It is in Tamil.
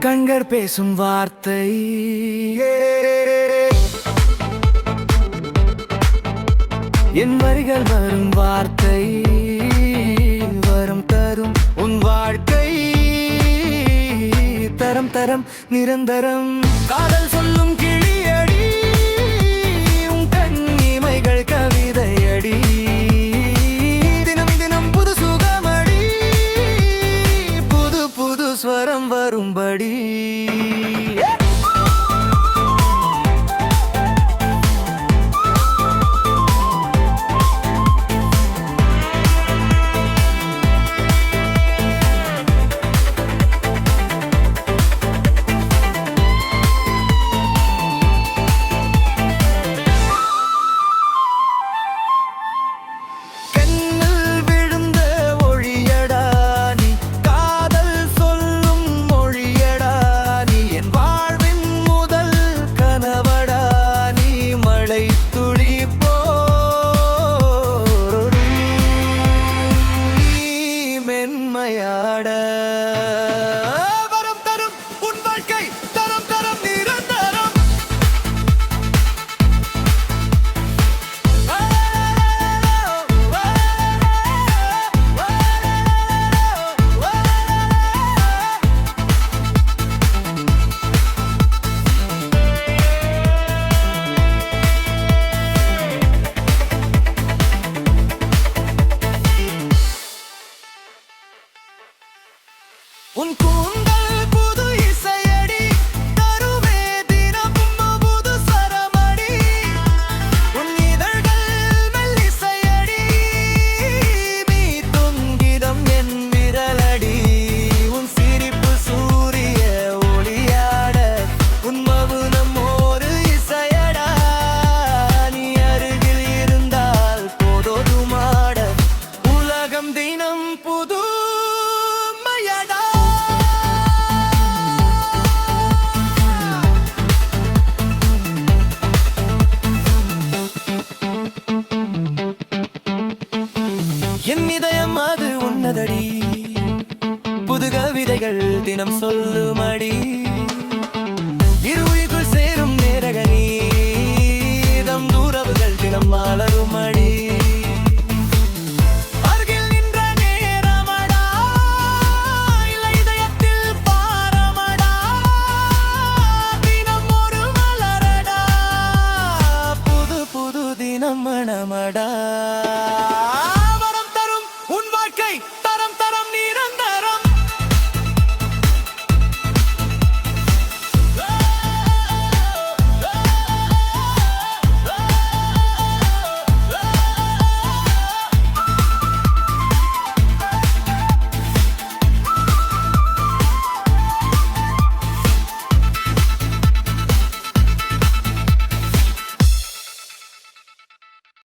கண்கள் பேசும் வார்த்தை என் வரிகள் வரும் வார்த்தை வரும் தரும் உன் வாழ்க்கை தரம் தரம் நிரந்தரம் காதல் சொல்லும் கிளியடி உன் கண்ணிமைகள் கவிதையடி தினம் தினம் புது சுகமடி புது புது ஸ்வரம் வரும்படி மென்மையாட வரம் தரும் உன் வாழ்க்கை தரம் தரம் நிரந்தரம் உன் கூந்தல் புது இசையடி தருவே தினமும் புது சரமடி உன் இதழ்கள் மெல்லிசையடி நீ துங்கிடம் என் விரலடி உன் சிரிப்பு சூரிய ஒளியாட உன் மவுனம் ஒரு இசையடா நீ அருகில் இருந்தால் போதோதுமாட உலகம் தினம் புது என் இதயம் அது உன்னதடி புது கவிதைகள் தினம் சொல்லுமடி இருவுக்குள் சேரும் நேரகனி தம் தூரவுகள் தினம் மலருமடி அருகில் நின்ற நேரமடா இல்லை இதயத்தில் பாரமடா தினம் ஒரு மலரடா புது புது தினம் மணமடா